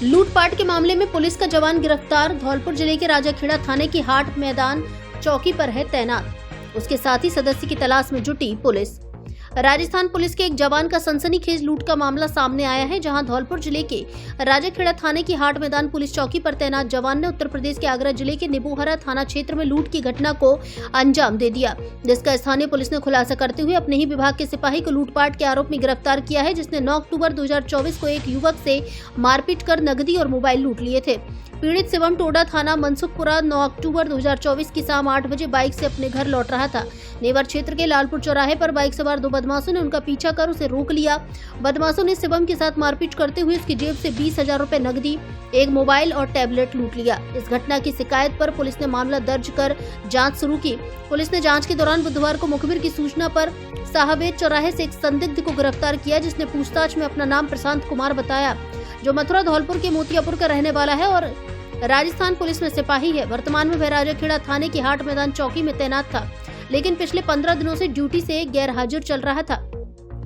लूटपाट के मामले में पुलिस का जवान गिरफ्तार। धौलपुर जिले के राजाखेड़ा थाने की हाट मैदान चौकी पर है तैनात। उसके साथ ही सदस्य की तलाश में जुटी पुलिस। राजस्थान पुलिस के एक जवान का सनसनीखेज लूट का मामला सामने आया है, जहां धौलपुर जिले के राजाखेड़ा थाने की हाट मैदान पुलिस चौकी पर तैनात जवान ने उत्तर प्रदेश के आगरा जिले के निबूहरा थाना क्षेत्र में लूट की घटना को अंजाम दे दिया, जिसका स्थानीय पुलिस ने खुलासा करते हुए अपने ही विभाग के सिपाही को लूटपाट के आरोप में गिरफ्तार किया है, जिसने 9 अक्टूबर 2024 को एक युवक से मारपीट कर नकदी और मोबाइल लूट लिए थे। पीड़ित शिवम टोडा थाना मनसुखपुरा 9 अक्टूबर 2024 की शाम 8 बजे बाइक से अपने घर लौट रहा था। नेवर क्षेत्र के लालपुर चौराहे पर बाइक सवार 2 बदमाशों ने उनका पीछा कर उसे रोक लिया। बदमाशों ने शिवम के साथ मारपीट करते हुए उसकी जेब से 20,000 रुपए नकदी, एक मोबाइल और टैबलेट लूट लिया। इस घटना की शिकायत पर पुलिस ने मामला दर्ज कर जाँच शुरू की। पुलिस ने जाँच के दौरान बुधवार को मुखबिर की सूचना पर साहबेद चौराहे से एक संदिग्ध को गिरफ्तार किया, जिसने पूछताछ में अपना नाम प्रशांत कुमार बताया, जो मथुरा धौलपुर के मोतियापुर का रहने वाला है और राजस्थान पुलिस में सिपाही है। वर्तमान में वह राजाखेड़ा थाने की हाट मैदान चौकी में तैनात था, लेकिन पिछले 15 दिनों से ड्यूटी से गैर हाजिर चल रहा था।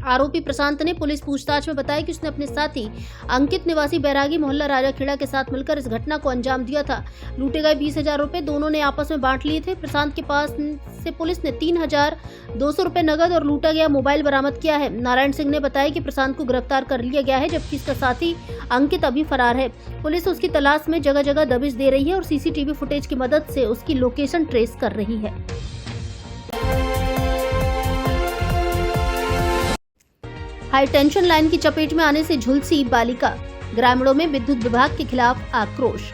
आरोपी प्रशांत ने पुलिस पूछताछ में बताया कि उसने अपने साथी अंकित निवासी बैरागी मोहल्ला राजाखेड़ा के साथ मिलकर इस घटना को अंजाम दिया था। लूटे गए 20,000 रुपए दोनों ने आपस में बांट लिए थे। प्रशांत के पास से पुलिस ने 3,200 रुपए नगद और लूटा गया मोबाइल बरामद किया है। नारायण सिंह ने बताया कि प्रशांत को गिरफ्तार कर लिया गया है, जबकि इसका साथी अंकित अभी फरार है। पुलिस उसकी तलाश में जगह जगह दबिश दे रही है और सीसीटीवी फुटेज की मदद से उसकी लोकेशन ट्रेस कर रही है। हाई टेंशन लाइन की चपेट में आने से झुलसी बालिका। ग्रामीणों में विद्युत विभाग के खिलाफ आक्रोश।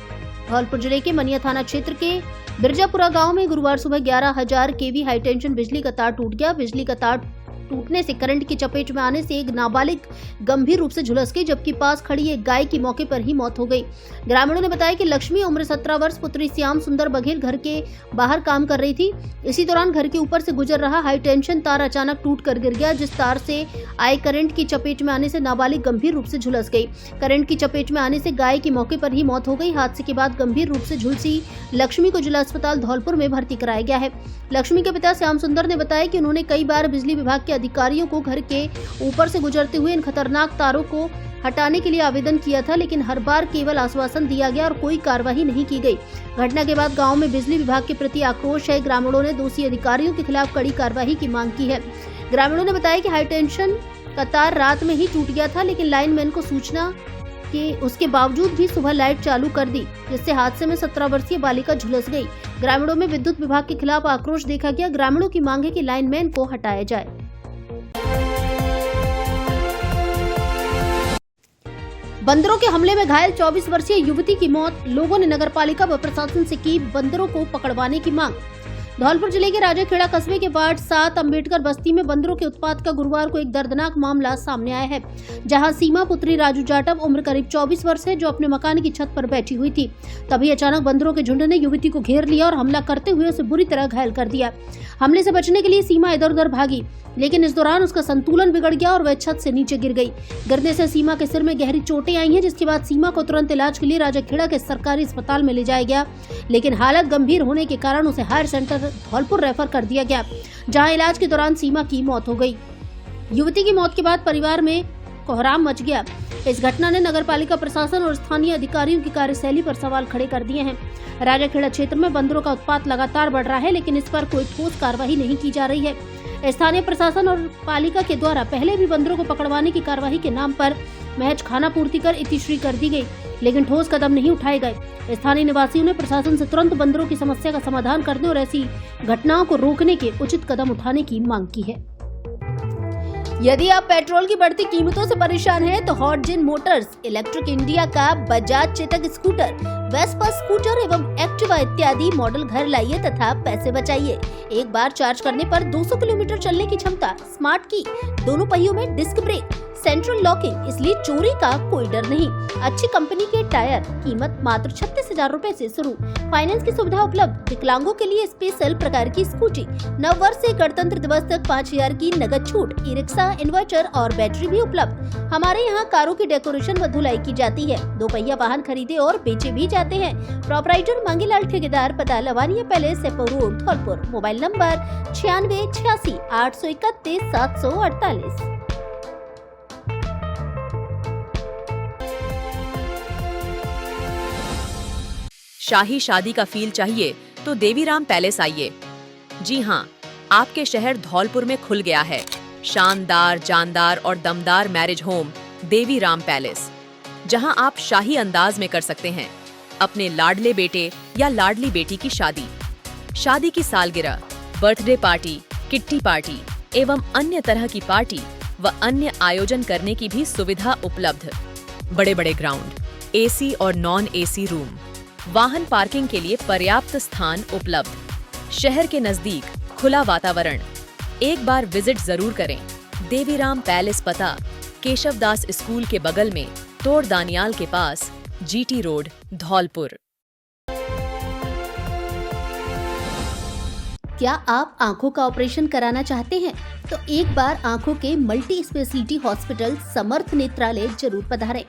धौलपुर जिले के मनिया थाना क्षेत्र के बिरजापुरा गांव में गुरुवार सुबह 11,000 केवी हाई टेंशन बिजली का तार टूट गया। बिजली का तार टूटने से करंट की चपेट में आने से एक नाबालिग गंभीर रूप से झुलस गई, जबकि पास खड़ी एक गाय की मौके पर ही मौत हो गई। ग्रामीणों ने बताया कि लक्ष्मी उम्र 17 वर्ष पुत्री श्याम सुंदर बघेल घर के बाहर काम कर रही थी। इसी दौरान घर के ऊपर से गुजर रहा हाई टेंशन तार अचानक टूट कर गिर गया, जिस तार से आए करंट की चपेट में आने से नाबालिग गंभीर रूप से झुलस गई। करंट की चपेट में आने से गाय की मौके पर ही मौत हो गई। हादसे के बाद गंभीर रूप से झुलसी लक्ष्मी को जिला अस्पताल धौलपुर में भर्ती कराया गया है। लक्ष्मी के पिता श्याम सुंदर ने बताया कि उन्होंने कई बार बिजली विभाग के अधिकारियों को घर के ऊपर से गुजरते हुए इन खतरनाक तारों को हटाने के लिए आवेदन किया था, लेकिन हर बार केवल आश्वासन दिया गया और कोई कार्रवाई नहीं की गई। घटना के बाद गांव में बिजली विभाग के प्रति आक्रोश है। ग्रामीणों ने दोषी अधिकारियों के खिलाफ कड़ी कार्रवाई की मांग की है। ग्रामीणों ने बताया कि हाई टेंशन का तार रात में ही टूट गया था, लेकिन लाइनमैन को सूचना कि उसके बावजूद भी सुबह लाइट चालू कर दी, जिससे हादसे में 17 वर्षीय बालिका झुलस गई। ग्रामीणों में विद्युत विभाग के खिलाफ आक्रोश देखा गया। ग्रामीणों की मांग है कि लाइनमैन को हटाया जाए। बंदरों के हमले में घायल 24 वर्षीय युवती की मौत। लोगों ने नगरपालिका व प्रशासन से की बंदरों को पकड़वाने की मांग। धौलपुर जिले के राजाखेड़ा कस्बे के वार्ड 7 अंबेडकर बस्ती में बंदरों के उत्पात का गुरुवार को एक दर्दनाक मामला सामने आया है, जहां सीमा पुत्री राजू जाटव उम्र करीब 24 वर्ष है, जो अपने मकान की छत पर बैठी हुई थी। तभी अचानक बंदरों के झुंड ने युवती को घेर लिया और हमला करते हुए उसे बुरी तरह घायल कर दिया। हमले से बचने के लिए सीमा इधर उधर भागी, लेकिन इस दौरान उसका संतुलन बिगड़ गया और वह छत से नीचे गिर गई। गिरने से सीमा के सिर में गहरी चोटें आई हैं, जिसके बाद सीमा को तुरंत इलाज के लिए राजाखेड़ा के सरकारी अस्पताल में ले जाया गया, लेकिन हालत गंभीर होने के कारण उसे हायर सेंटर धौलपुर रेफर कर दिया गया, जहां इलाज के दौरान सीमा की मौत हो गई। युवती की मौत के बाद परिवार में कोहराम मच गया। इस घटना ने नगरपालिका प्रशासन और स्थानीय अधिकारियों की कार्यशैली पर सवाल खड़े कर दिए हैं। राजाखेड़ा क्षेत्र में बंदरों का उत्पात लगातार बढ़ रहा है, लेकिन इस पर कोई ठोस कार्रवाई नहीं की जा रही है। स्थानीय प्रशासन और पालिका के द्वारा पहले भी बंदरों को पकड़वाने की कार्रवाई के नाम पर महज खाना पूर्ति कर इतिश्री कर दी गई, लेकिन ठोस कदम नहीं उठाए गए। स्थानीय निवासियों ने प्रशासन से तुरंत बंदरों की समस्या का समाधान करने और ऐसी घटनाओं को रोकने के उचित कदम उठाने की मांग की है। यदि आप पेट्रोल की बढ़ती कीमतों से परेशान हैं, तो हॉटजिन मोटर्स इलेक्ट्रिक इंडिया का Bajaj Chetak scooter, Vespa scooter एवं एक्टिवा इत्यादि मॉडल घर लाइए तथा पैसे बचाइए। एक बार चार्ज करने पर 200 किलोमीटर चलने की क्षमता, स्मार्ट की, दोनों पहियों में डिस्क ब्रेक, सेंट्रल लॉकिंग, इसलिए चोरी का कोई डर नहीं। अच्छी कंपनी के टायर, कीमत मात्र 36,000 रूपए से शुरू। फाइनेंस की सुविधा उपलब्ध। विकलांगों के लिए स्पेशल प्रकार की स्कूटी। नव वर्ष से गणतंत्र दिवस तक 5,000 की नगद छूट। ई रिक्शा, इन्वर्टर और बैटरी भी उपलब्ध। हमारे यहाँ कारों की डेकोरेशन व धुलाई की जाती है। 2 पहिया वाहन खरीदे और बेचे भी जाते हैं। प्रोपराइटर मांगीलाल ठेकेदार, पता Lavania palace, Sepau road, Dholpur. Mobile number 9686 831 748। शाही शादी का फील चाहिए तो देवीराम पैलेस आइए। जी हाँ, आपके शहर धौलपुर में खुल गया है शानदार, जानदार और दमदार मैरिज होम देवीराम पैलेस, जहां आप शाही अंदाज में कर सकते हैं अपने लाडले बेटे या लाडली बेटी की शादी। शादी की सालगिरह, बर्थडे पार्टी, किट्टी पार्टी एवं अन्य तरह की पार्टी व अन्य आयोजन करने की भी सुविधा उपलब्ध। बड़े बड़े ग्राउंड, एसी और नॉन एसी रूम, वाहन पार्किंग के लिए पर्याप्त स्थान उपलब्ध। शहर के नजदीक खुला वातावरण। एक बार विजिट जरूर करें। देवीराम पैलेस, पता केशवदास स्कूल के बगल में, तोड़ दानियाल के पास, जीटी रोड, धौलपुर। क्या आप आंखों का ऑपरेशन कराना चाहते हैं? तो एक बार आंखों के मल्टी स्पेशलिटी हॉस्पिटल समर्थ नेत्रालय जरूर पधारें,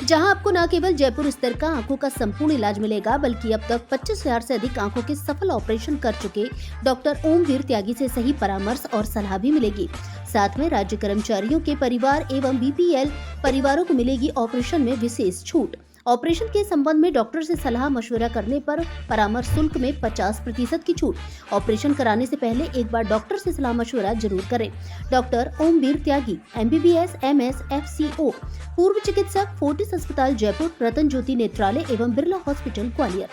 जहां आपको न केवल जयपुर स्तर का आंखों का संपूर्ण इलाज मिलेगा, बल्कि अब तक 25,000 से अधिक आंखों के सफल ऑपरेशन कर चुके डॉक्टर ओमवीर त्यागी से सही परामर्श और सलाह भी मिलेगी। साथ में राज्य कर्मचारियों के परिवार एवं बीपीएल परिवारों को मिलेगी ऑपरेशन में विशेष छूट। ऑपरेशन के संबंध में डॉक्टर से सलाह मशवरा करने पर परामर्श शुल्क में 50% की छूट। ऑपरेशन कराने से पहले एक बार डॉक्टर से सलाह मशवरा जरूर करें। डॉक्टर ओमवीर त्यागी, MBBS, MS, FCO, पूर्व चिकित्सक, फोर्टिस अस्पताल जयपुर, रतन ज्योति नेत्रालय एवं बिरला हॉस्पिटल ग्वालियर।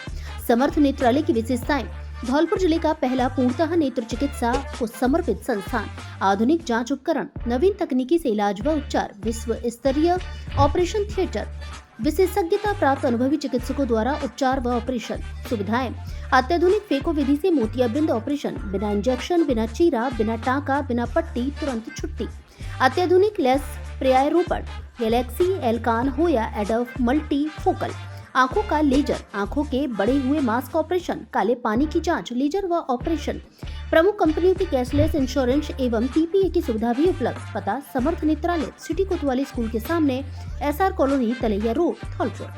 समर्थ नेत्रालय की विशेषताएं: धौलपुर जिले का पहला पूर्णतः नेत्र चिकित्सा को समर्पित संस्थान, आधुनिक जांच उपकरण, नवीन तकनीकी से इलाज व उपचार, विश्व स्तरीय ऑपरेशन थिएटर, विशेषज्ञता प्राप्त अनुभवी चिकित्सकों द्वारा उपचार व ऑपरेशन सुविधाएं, अत्याधुनिक फेको विधि से मोतियाबिंद ऑपरेशन, बिना इंजेक्शन, बिना चीरा, बिना टाका, बिना पट्टी, तुरंत छुट्टी, अत्याधुनिक लेस प्रत्यारोपण, गैलेक्सी, एल्कान हो या एडोफ मल्टी फोकल, आंखों का लेजर, आंखों के बड़े हुए मास्क ऑपरेशन, काले पानी की जांच, लेजर व ऑपरेशन, प्रमुख कंपनियों की कैशलेस इंश्योरेंस एवं PPA की सुविधा भी उपलब्ध। पता समर्थ नेत्रालय, सिटी कोतवाली स्कूल के सामने, SR कॉलोनी, तलैया रोड, धौलपुर।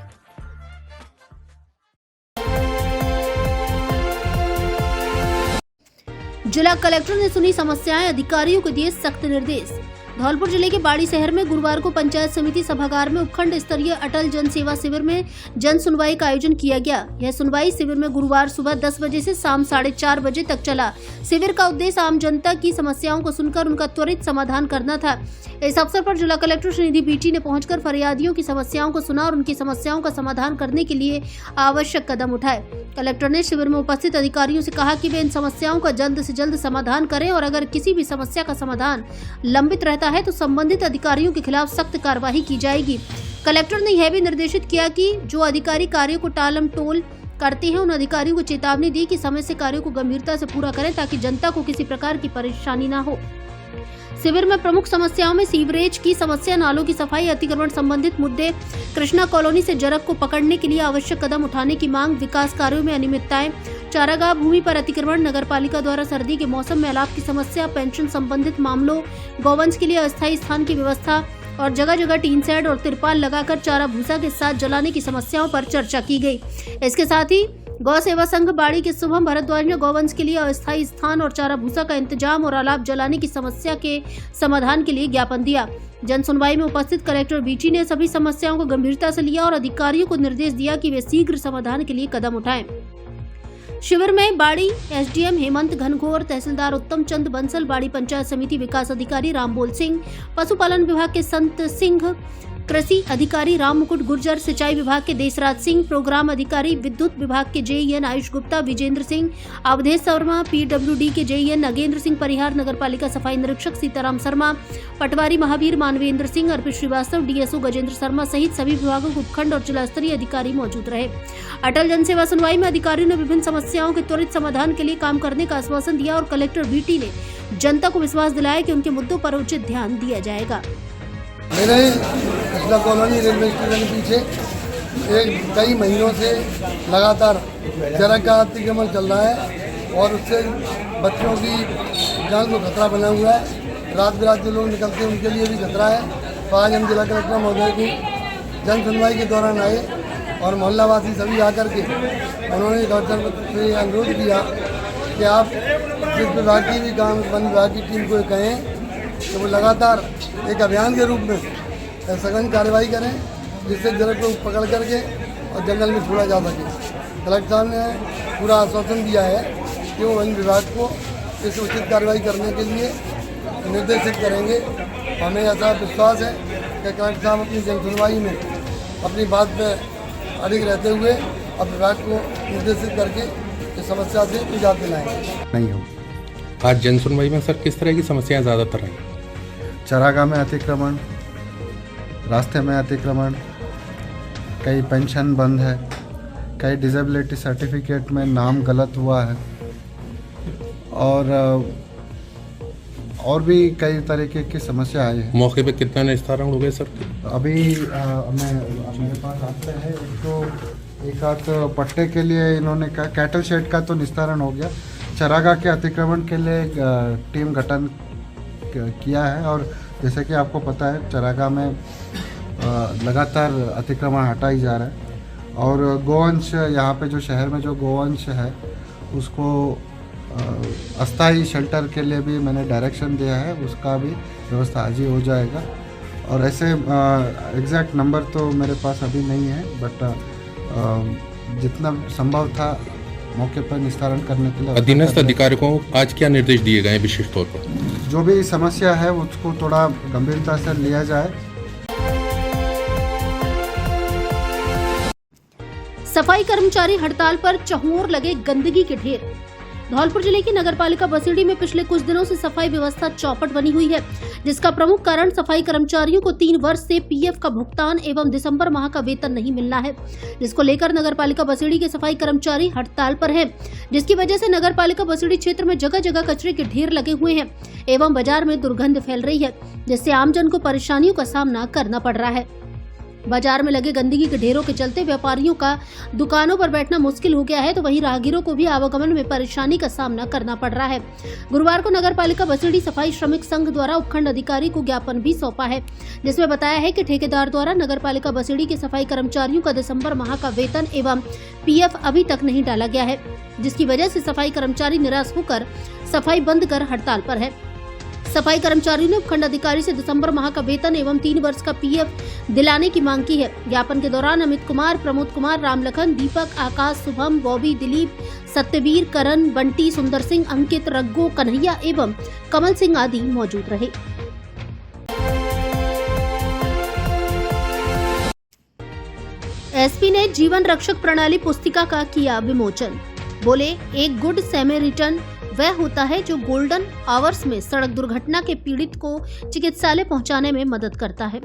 जिला कलेक्टर ने सुनी समस्याएं, अधिकारियों को दिए सख्त निर्देश। धौलपुर जिले के बाड़ी शहर में गुरुवार को पंचायत समिति सभागार में उपखंड स्तरीय अटल जन सेवा शिविर में जन सुनवाई का आयोजन किया गया। यह सुनवाई शिविर में गुरुवार सुबह 10 बजे से शाम 4:30 बजे तक चला। शिविर का उद्देश्य आम जनता की समस्याओं को सुनकर उनका त्वरित समाधान करना था। इस अवसर पर जिला कलेक्टर श्रीनिधि बीटी ने पहुंचकर फरियादियों की समस्याओं को सुना और उनकी समस्याओं का समाधान करने के लिए आवश्यक कदम उठाए। कलेक्टर ने शिविर में उपस्थित अधिकारियों से कहा कि वे इन समस्याओं का जल्द से जल्द समाधान करें और अगर किसी भी समस्या का समाधान लंबित रहता है तो संबंधित अधिकारियों के खिलाफ सख्त कार्रवाई की जाएगी। कलेक्टर ने यह भी निर्देशित किया कि जो अधिकारी कार्यों को टालम टोल करते हैं उन अधिकारियों को चेतावनी दी कि समय से कार्यों को गंभीरता से पूरा करें ताकि जनता को किसी प्रकार की परेशानी न हो। शिविर में प्रमुख समस्याओं में सीवरेज की समस्या, नालों की सफाई, अतिक्रमण संबंधित मुद्दे, कृष्णा कॉलोनी से जरग को पकड़ने के लिए आवश्यक कदम उठाने की मांग, विकास कार्यों में अनियमितताएं, चारागाह भूमि पर अतिक्रमण, नगरपालिका द्वारा सर्दी के मौसम में अलाव की समस्या, पेंशन संबंधित मामलों, गौवंश के लिए अस्थायी स्थान की व्यवस्था और जगह जगह टीन शेड और तिरपाल लगाकर चारा भूसा के साथ जलाने की समस्याओं पर चर्चा की गई। इसके साथ ही गौ सेवा संघ बाड़ी के शुभम भरद्वाज ने गौवंश के लिए अस्थायी स्थान और चारा भूसा का इंतजाम और अलाव जलाने की समस्या के समाधान के लिए ज्ञापन दिया। जन सुनवाई में उपस्थित कलेक्टर बीटी ने सभी समस्याओं को गंभीरता से लिया और अधिकारियों को निर्देश दिया कि वे शीघ्र समाधान के लिए कदम उठाएं। शिविर में बाड़ी SDM हेमंत घनघोर, तहसीलदार उत्तम चंद बंसल, बाड़ी पंचायत समिति विकास अधिकारी रामबोल सिंह, पशुपालन विभाग के संत सिंह, कृषि अधिकारी राम मुकुट गुर्जर, सिंचाई विभाग के देशराज सिंह, प्रोग्राम अधिकारी विद्युत विभाग के JEN आयुष गुप्ता, विजेंद्र सिंह, अवधेश शर्मा, PWD के JEN नागेंद्र सिंह, परिहार नगरपालिका सफाई निरीक्षक सीताराम शर्मा, पटवारी महावीर मानवेंद्र सिंह, अर्पित श्रीवास्तव, DSO गजेंद्र शर्मा सहित सभी विभागों के उपखंड और जिला स्तरीय अधिकारी मौजूद रहे। अटल जनसेवा सुनवाई में अधिकारियों ने विभिन्न समस्याओं के त्वरित समाधान के लिए काम करने का आश्वासन दिया और कलेक्टर बीटी ने जनता को विश्वास दिलाया कि उनके मुद्दों पर उचित ध्यान दिया जाएगा। मेरे कसला कॉलोनी रेलवे स्टेशन के पीछे कई महीनों से लगातार जरग का अतिक्रमण चल रहा है और उससे बच्चों की जान को खतरा बना हुआ है। रात बिरात जो लोग निकलते हैं उनके लिए भी खतरा है। तो आज हम जिला कलेक्टर महोदय की जन सुनवाई के दौरान आए और मोहल्लावासी सभी आकर के उन्होंने कलेक्टर से अनुरोध किया कि आप जिस विभाग की भी काम वन विभाग की टीम को कहें तो वो लगातार एक अभियान के रूप में सघन कार्रवाई करें जिससे जरग को पकड़ करके और जंगल में छोड़ा जा सके। कलेक्टर साहब ने पूरा आश्वासन दिया है कि वो वन विभाग को इस उचित कार्रवाई करने के लिए निर्देशित करेंगे। हमें ऐसा विश्वास है कि कलेक्टर साहब अपनी जनसुनवाई में अपनी बात पर अडिग रहते हुए अब विभाग को निर्देशित करके इस समस्या से निजात दिलाएंगे। नहीं हो। आज जन सुनवाई में सर किस तरह की समस्याएं ज़्यादातर हैं? चरागाह में अतिक्रमण, रास्ते में अतिक्रमण, कई पेंशन बंद है, कई डिसेबिलिटी सर्टिफिकेट में नाम गलत हुआ है और भी कई तरीके की समस्या आई है। मौके पे कितना निस्तारण हो गए सर? अभी मेरे पास आते हैं एक आध पट्टे के लिए इन्होंने कहा, कैटल शेड का तो निस्तारण हो गया। चरागाह के अतिक्रमण के लिए टीम गठन किया है और जैसे कि आपको पता है चरागाह में लगातार अतिक्रमण हटा ही जा रहा है और गोवंश यहाँ पे जो शहर में जो गोवंश है उसको अस्थायी शेल्टर के लिए भी मैंने डायरेक्शन दिया है, उसका भी व्यवस्था आज ही हो जाएगा। और ऐसे एग्जैक्ट नंबर तो मेरे पास अभी नहीं है, बट जितना संभव था मौके पर निस्तारण करने के लिए अधीनस्थ अधिकारियों को आज क्या निर्देश दिए गए हैं विशेष तौर पर? जो भी समस्या है उसको थोड़ा गंभीरता से लिया जाए। सफाई कर्मचारी हड़ताल पर चहुंओर लगे गंदगी के ढेर। धौलपुर जिले की नगरपालिका बसीड़ी में पिछले कुछ दिनों से सफाई व्यवस्था चौपट बनी हुई है, जिसका प्रमुख कारण सफाई कर्मचारियों को 3 वर्ष से पीएफ का भुगतान एवं दिसंबर माह का वेतन नहीं मिलना है, जिसको लेकर नगरपालिका बसीड़ी के सफाई कर्मचारी हड़ताल पर हैं, जिसकी वजह से नगरपालिका बसीड़ी क्षेत्र में जगह जगह कचरे के ढेर लगे हुए हैं एवं बाजार में दुर्गंध फैल रही है, जिससे आमजन को परेशानियों का सामना करना पड़ रहा है। बाजार में लगे गंदगी के ढेरों के चलते व्यापारियों का दुकानों पर बैठना मुश्किल हो गया है, तो वहीं राहगीरों को भी आवागमन में परेशानी का सामना करना पड़ रहा है। गुरुवार को नगरपालिका बसीड़ी सफाई श्रमिक संघ द्वारा उपखंड अधिकारी को ज्ञापन भी सौंपा है, जिसमें बताया है कि ठेकेदार द्वारा नगरपालिका बसीड़ी के सफाई कर्मचारियों का दिसंबर माह का वेतन एवं पीएफ अभी तक नहीं डाला गया है, जिसकी वजह से सफाई कर्मचारी निराश होकर सफाई बंद कर हड़ताल पर है। सफाई कर्मचारियों ने उपखंड अधिकारी से दिसंबर माह का वेतन एवं 3 वर्ष का पीएफ दिलाने की मांग की है। ज्ञापन के दौरान अमित कुमार, प्रमोद कुमार, रामलखन, दीपक, आकाश, शुभम, बॉबी, दिलीप, सत्यवीर, करण, बंटी, सुंदर सिंह, अंकित, रग्गो, कन्हैया एवं कमल सिंह आदि मौजूद रहे। एसपी ने जीवन रक्षक प्रणाली पुस्तिका का किया विमोचन। बोले, एक गुड सैमेरिटन वह होता है जो गोल्डन आवर्स में सड़क दुर्घटना के पीड़ित को चिकित्सालय पहुंचाने में मदद करता है।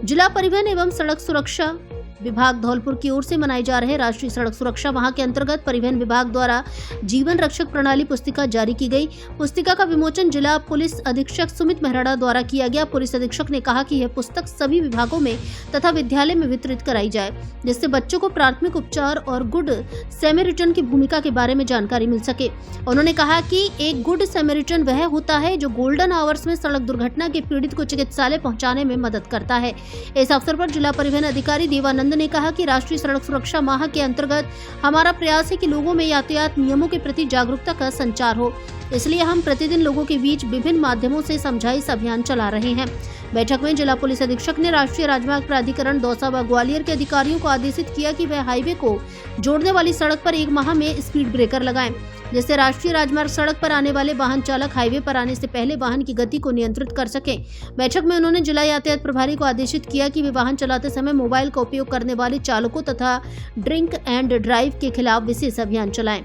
जिला परिवहन एवं सड़क सुरक्षा विभाग धौलपुर की ओर से मनाए जा रहे राष्ट्रीय सड़क सुरक्षा माह के अंतर्गत परिवहन विभाग द्वारा जीवन रक्षक प्रणाली पुस्तिका जारी की गई। पुस्तिका का विमोचन जिला पुलिस अधीक्षक सुमित मेहराड़ा द्वारा किया गया। पुलिस अधीक्षक ने कहा कि यह पुस्तक सभी विभागों में तथा विद्यालय में वितरित कराई जाए, जिससे बच्चों को प्राथमिक उपचार और गुड सैमेरिटन की भूमिका के बारे में जानकारी मिल सके। उन्होंने कहा कि एक गुड सैमेरिटन वह होता है जो गोल्डन आवर्स में सड़क दुर्घटना के पीड़ित को चिकित्सालय पहुंचाने में मदद करता है। इस अवसर पर जिला परिवहन अधिकारी देवानंद ने कहा कि राष्ट्रीय सड़क सुरक्षा माह के अंतर्गत हमारा प्रयास है कि लोगों में यातायात नियमों के प्रति जागरूकता का संचार हो, इसलिए हम प्रतिदिन लोगों के बीच विभिन्न माध्यमों से समझाइश अभियान चला रहे हैं। बैठक में जिला पुलिस अधीक्षक ने राष्ट्रीय राजमार्ग प्राधिकरण दौसा व ग्वालियर के अधिकारियों को आदेशित किया कि वह हाईवे को जोड़ने वाली सड़क पर 1 माह में स्पीड ब्रेकर लगाएं, जिससे राष्ट्रीय राजमार्ग सड़क पर आने वाले वाहन चालक हाईवे पर आने से पहले वाहन की गति को नियंत्रित कर सकें। बैठक में उन्होंने जिला यातायात प्रभारी को आदेशित किया कि वे वाहन चलाते समय मोबाइल का उपयोग करने वाले चालकों तथा ड्रिंक एंड ड्राइव के खिलाफ विशेष अभियान चलाएं।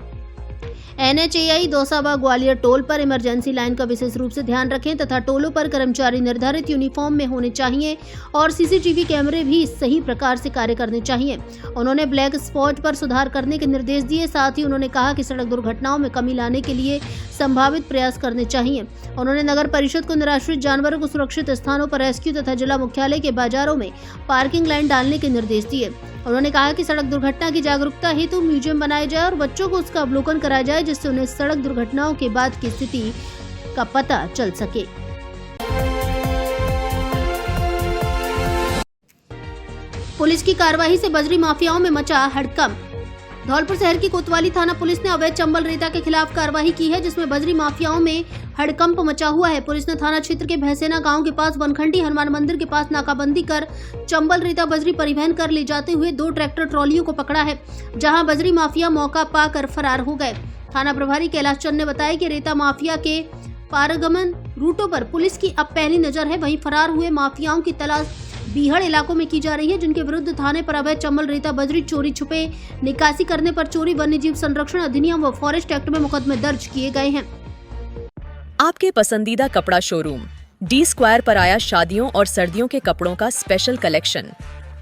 NHAI दौसा व ग्वालियर टोल पर इमरजेंसी लाइन का विशेष रूप से ध्यान रखें तथा टोलों पर कर्मचारी निर्धारित यूनिफॉर्म में होने चाहिए और सीसीटीवी कैमरे भी सही प्रकार से कार्य करने चाहिए। उन्होंने ब्लैक स्पॉट पर सुधार करने के निर्देश दिए। साथ ही उन्होंने कहा कि सड़क दुर्घटनाओं में कमी लाने के लिए संभावित प्रयास करने चाहिए। उन्होंने नगर परिषद को निराश्रित जानवरों को सुरक्षित स्थानों पर रेस्क्यू तथा जिला मुख्यालय के बाजारों में पार्किंग लाइन डालने के निर्देश दिए। उन्होंने कहा कि सड़क दुर्घटना की जागरूकता हेतु म्यूजियम बनाया जाए और बच्चों को उसका अवलोकन कराया जाए, जिससे उन्हें सड़क दुर्घटनाओं के बाद की स्थिति का पता चल सके। पुलिस की कार्रवाई से बजरी माफियाओं में मचा हड़कंप। धौलपुर शहर की कोतवाली थाना पुलिस ने अवैध चंबल रेता के खिलाफ कार्रवाई की है, जिसमें बजरी माफियाओं में हड़कंप मचा हुआ है। पुलिस ने थाना क्षेत्र के भैसेना गांव के पास वनखंडी हनुमान मंदिर के पास नाकाबंदी कर चंबल रेता बजरी परिवहन कर ले जाते हुए 2 ट्रैक्टर ट्रॉलियों को पकड़ा है, जहां बजरी माफिया मौका पाकर फरार हो गए। थाना प्रभारी कैलाश चंद ने बताया कि रेता माफिया के पारगमन रूटों पर पुलिस की अब पहली नजर है। वहीं फरार हुए माफियाओं की तलाश बीहड़ इलाकों में की जा रही है, जिनके विरुद्ध थाने पर अवैध चंबल रेता बजरी चोरी छुपे निकासी करने पर चोरी वन्य जीव संरक्षण अधिनियम व फॉरेस्ट एक्ट में मुकदमे दर्ज किए गए हैं। आपके पसंदीदा कपड़ा शोरूम डी स्क्वायर पर आया शादियों और सर्दियों के कपड़ों का special collection.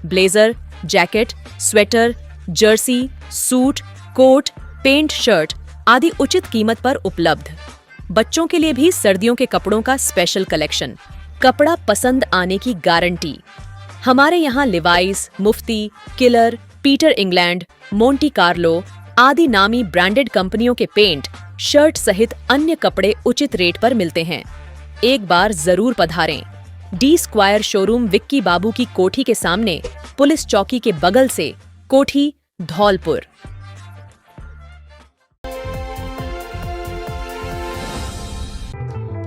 Blazer, jacket, sweater, jersey, suit, coat, pant, shirt आदि उचित कीमत पर उपलब्ध। बच्चों के लिए भी सर्दियों के कपड़ों का स्पेशल कलेक्शन। कपड़ा पसंद आने की गारंटी। हमारे यहाँ Levi's, Mufti, Killer, Peter England, Monte Carlo आदि नामी ब्रांडेड कंपनियों के पेंट, शर्ट सहित अन्य कपड़े उचित रेट पर मिलते हैं। एक बार जरूर पधारें। डी स्क्वायर शोरूम विक्की बाबू की कोठी के सामने, पुलिस चौकी के बगल से, कोठी, धौलपुर।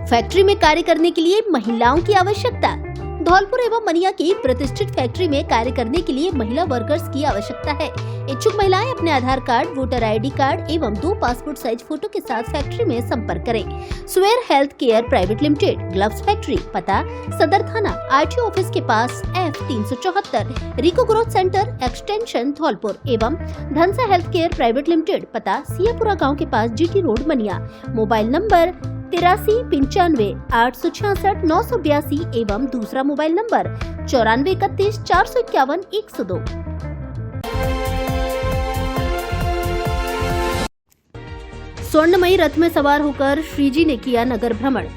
फैक्ट्री में कार्य करने के लिए महिलाओं की आवश्यकता। धौलपुर एवं मनिया की प्रतिष्ठित फैक्ट्री में कार्य करने के लिए महिला वर्कर्स की आवश्यकता है। इच्छुक महिलाएं अपने आधार कार्ड, वोटर आईडी कार्ड एवं 2 पासपोर्ट साइज फोटो के साथ फैक्ट्री में संपर्क करें। स्वेयर health care private limited, gloves factory, पता सदर थाना, आरटीओ ऑफिस के पास, F374, RIICO growth centre extension Dholpur एवं धनसा हेल्थ केयर प्राइवेट लिमिटेड, पता सियापुरा गाँव के पास, GT road Mania. Mobile number 83 95 866 982 एवं दूसरा मोबाइल नंबर 94 31 451 102। स्वर्णमयी रथ में सवार होकर श्रीजी ने किया नगर भ्रमण।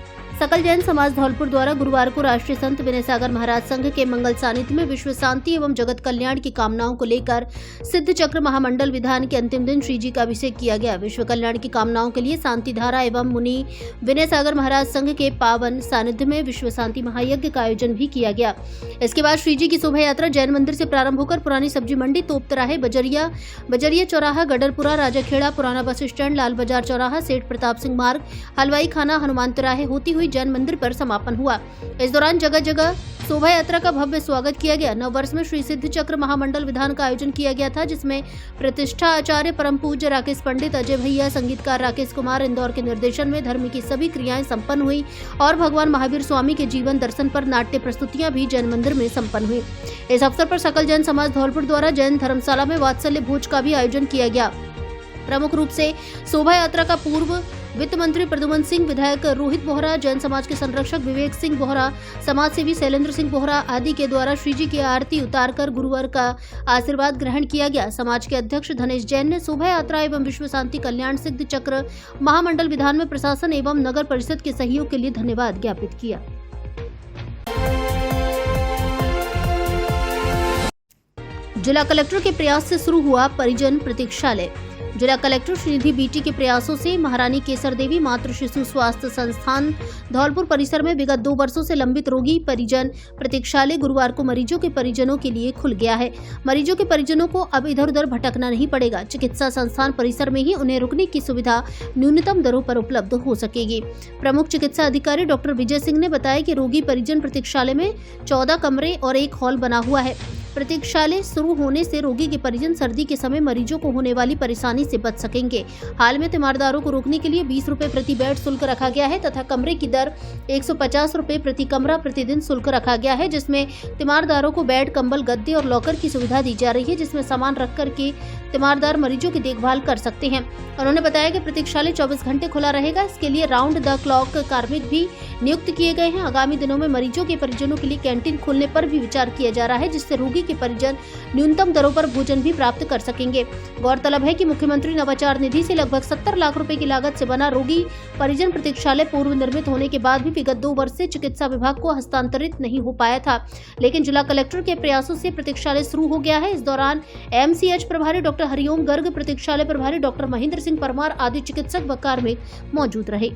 सकल जैन समाज धौलपुर द्वारा गुरुवार को राष्ट्रीय संत विनय सागर महाराज संघ के मंगल सानिध्य में विश्व शांति एवं जगत कल्याण की कामनाओं को लेकर सिद्ध चक्र महामंडल विधान के अंतिम दिन श्रीजी का अभिषेक किया गया। विश्व कल्याण की कामनाओं के लिए शांति धारा एवं मुनि विनय सागर महाराज संघ के पावन सानिध्य में विश्व शांति महायज्ञ का आयोजन भी किया गया। इसके बाद श्रीजी की शोभा यात्रा जैन मंदिर से प्रारंभ होकर पुरानी सब्जी मंडी, तोप तिराहे, बजरिया चौराहा, गडरपुरा, राजाखेड़ा, पुराना बस स्टैंड, लाल बाजार चौराहा, सेठ प्रताप सिंह मार्ग, हलवाई खाना, हनुमान तिराहे होती हुई जैन मंदिर पर समापन हुआ। इस दौरान जगह जगह शोभा यात्रा का भव्य स्वागत किया गया। नव वर्ष में श्री सिद्ध चक्र महामंडल विधान का आयोजन किया गया था, जिसमें प्रतिष्ठा आचार्य परम पूज्य राकेश पंडित, अजय भैया, संगीतकार राकेश कुमार इंदौर के निर्देशन में धर्म की सभी क्रियाएं संपन्न हुई और भगवान महावीर स्वामी के जीवन दर्शन पर नाट्य प्रस्तुतियां भी जैन मंदिर में संपन्न हुई। इस अवसर पर सकल जैन समाज धौलपुर द्वारा जैन धर्मशाला में वात्सल्य भोज का भी आयोजन किया गया। प्रमुख रूप से शोभा यात्रा का पूर्व वित्त मंत्री प्रद्युमन सिंह, विधायक रोहित बोहरा, जैन समाज के संरक्षक विवेक सिंह बोहरा, समाज सेवी शैलेंद्र सिंह बोहरा आदि के द्वारा श्रीजी की आरती उतारकर गुरुवार का आशीर्वाद ग्रहण किया गया। समाज के अध्यक्ष धनेश जैन ने शोभा यात्रा एवं विश्व शांति कल्याण सिद्ध चक्र महामंडल विधान में प्रशासन एवं नगर परिषद के सहयोग के लिए धन्यवाद ज्ञापित किया। जिला कलेक्टर के प्रयास से शुरू हुआ परिजन प्रतीक्षालय। जिला कलेक्टर श्रीनिधि बीटी के प्रयासों से महारानी केसर देवी मातृ शिशु स्वास्थ्य संस्थान धौलपुर परिसर में विगत 2 वर्षों से लंबित रोगी परिजन प्रतीक्षालय गुरुवार को मरीजों के परिजनों के लिए खुल गया है। मरीजों के परिजनों को अब इधर उधर भटकना नहीं पड़ेगा। चिकित्सा संस्थान परिसर में ही उन्हें रुकने की सुविधा न्यूनतम दरों पर उपलब्ध हो सकेगी। प्रमुख चिकित्सा अधिकारी डॉक्टर विजय सिंह ने बताया कि रोगी परिजन प्रतीक्षालय में 14 कमरे और 1 हॉल बना हुआ है। प्रतीक्षालय शुरू होने से रोगी के परिजन सर्दी के समय मरीजों को होने वाली परेशानी से बच सकेंगे। हाल में तीमारदारों को रोकने के लिए 20 रुपए प्रति बेड शुल्क रखा गया है तथा कमरे की दर 150 रुपए प्रति कमरा प्रतिदिन शुल्क रखा गया है, जिसमें तीमारदारों को बेड, कंबल, गद्दे और लॉकर की सुविधा दी जा रही है, जिसमें सामान रख कर के तीमारदार मरीजों की देखभाल कर सकते हैं। उन्होंने बताया कि प्रतीक्षालय 24 घंटे खुला रहेगा। इसके लिए राउंड द क्लॉक कार्मिक भी नियुक्त किए गए हैं। आगामी दिनों में मरीजों के परिजनों के लिए कैंटीन खोलने पर भी विचार किया जा रहा है, जिससे रोगी के परिजन न्यूनतम दरों पर भोजन भी प्राप्त कर सकेंगे। गौरतलब है कि मुख्यमंत्री नवाचार निधि से लगभग 70 लाख रुपए की लागत से बना रोगी परिजन प्रतीक्षालय पूर्व निर्मित होने के बाद भी विगत 2 वर्ष से चिकित्सा विभाग को हस्तांतरित नहीं हो पाया था, लेकिन जिला कलेक्टर के प्रयासों से प्रतीक्षालय शुरू हो गया है। इस दौरान MCH प्रभारी डॉक्टर हरिओम गर्ग, प्रतीक्षालय प्रभारी डॉक्टर महेंद्र सिंह परमार आदि चिकित्सक व कार्मिक मौजूद रहे।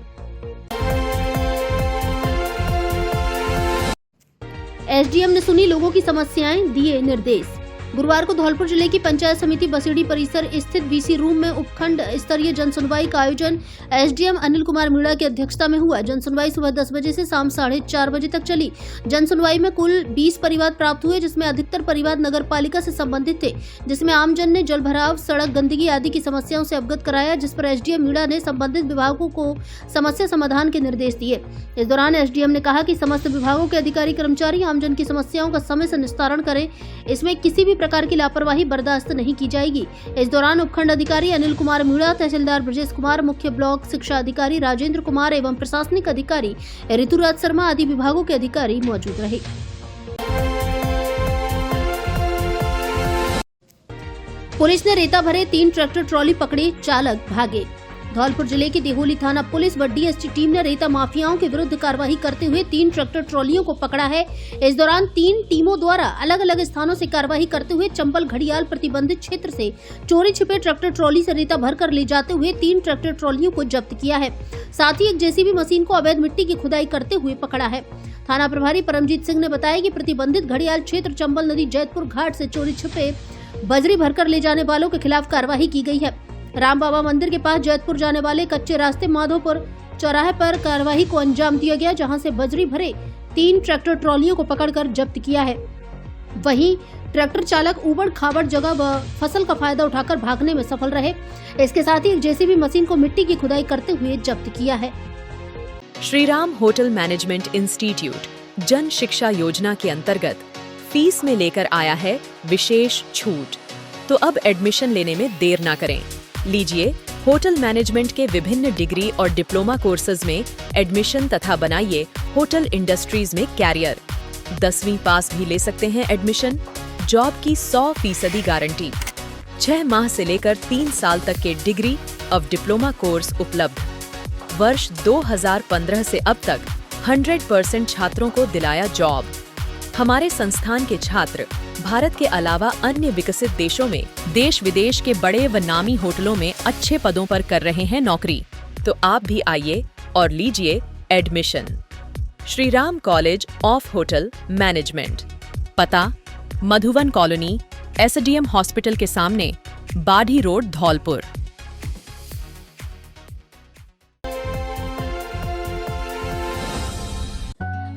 SDM ने सुनी लोगों की समस्याएं, दिए निर्देश। गुरुवार को धौलपुर जिले की पंचायत समिति बसेड़ी परिसर स्थित वीसी रूम में उपखंड स्तरीय जनसुनवाई का आयोजन एसडीएम अनिल कुमार मीणा की अध्यक्षता में हुआ। जनसुनवाई सुबह 10 बजे से शाम 4:30 बजे तक चली। जनसुनवाई में कुल 20 परिवाद प्राप्त हुए, जिसमें अधिकतर परिवाद नगर पालिका से संबंधित थे, जिसमें आमजन ने जल भराव, सड़क गंदगी आदि की समस्याओं से अवगत कराया, जिस पर एसडीएम मीणा ने संबंधित विभागों को समस्या समाधान के निर्देश दिए। इस दौरान एसडीएम ने कहा कि समस्त विभागों के अधिकारी कर्मचारी आमजन की समस्याओं का समय से निस्तारण करें, इसमें किसी भी प्रकार की लापरवाही बर्दाश्त नहीं की जाएगी। इस दौरान उपखंड अधिकारी अनिल कुमार मीणा, तहसीलदार ब्रजेश कुमार, मुख्य ब्लॉक शिक्षा अधिकारी राजेंद्र कुमार एवं प्रशासनिक अधिकारी ऋतुराज शर्मा आदि विभागों के अधिकारी मौजूद रहे। पुलिस ने रेता भरे 3 ट्रैक्टर ट्रॉली पकड़े, चालक भागे। धौलपुर जिले की देहोली थाना पुलिस व डीएसटी टीम ने रेता माफियाओं के विरुद्ध कार्रवाई करते हुए 3 ट्रैक्टर ट्रॉलियों को पकड़ा है। इस दौरान 3 टीमों द्वारा अलग अलग स्थानों से कार्रवाई करते हुए चंबल घड़ियाल प्रतिबंधित क्षेत्र से चोरी छिपे ट्रैक्टर ट्रॉली से रेता भरकर ले जाते हुए 3 ट्रैक्टर ट्रॉलियों को जब्त किया है। साथ ही एक जेसीबी मशीन को अवैध मिट्टी की खुदाई करते हुए पकड़ा है। थाना प्रभारी परमजीत सिंह ने बताया कि प्रतिबंधित घड़ियाल क्षेत्र चंबल नदी जैतपुर घाट से चोरी छिपे बजरी भरकर ले जाने वालों के खिलाफ कार्रवाई की गई है। राम बाबा मंदिर के पास जैतपुर जाने वाले कच्चे रास्ते माधोपुर चौराहे पर कार्रवाई को अंजाम दिया गया, जहां से बजरी भरे 3 ट्रैक्टर ट्रॉलियों को पकड़कर जब्त किया है। वहीं ट्रैक्टर चालक उबड़ खाबड़ जगह व फसल का फायदा उठाकर भागने में सफल रहे। इसके साथ ही एक जेसीबी मशीन को मिट्टी की खुदाई करते हुए जब्त किया है। Shri Ram hotel management institute जन शिक्षा योजना के अंतर्गत फीस में लेकर आया है विशेष छूट, तो अब एडमिशन लेने में देर ना करें। लीजिए होटल मैनेजमेंट के विभिन्न डिग्री और डिप्लोमा कोर्सेज में एडमिशन तथा बनाइए होटल इंडस्ट्रीज में कैरियर। 10वीं पास भी ले सकते हैं एडमिशन। जॉब की 100% गारंटी। 6 माह से लेकर 3 साल तक के डिग्री और डिप्लोमा कोर्स उपलब्ध। वर्ष 2015 से अब तक 100% छात्रों को दिलाया जॉब। हमारे संस्थान के छात्र भारत के अलावा अन्य विकसित देशों में देश विदेश के बड़े व नामी होटलों में अच्छे पदों पर कर रहे हैं नौकरी। तो आप भी आइए और लीजिए admission. Shri Ram college of hotel management, पता मधुवन कॉलोनी, एसडीएम हॉस्पिटल के सामने, बाढ़ी रोड, धौलपुर।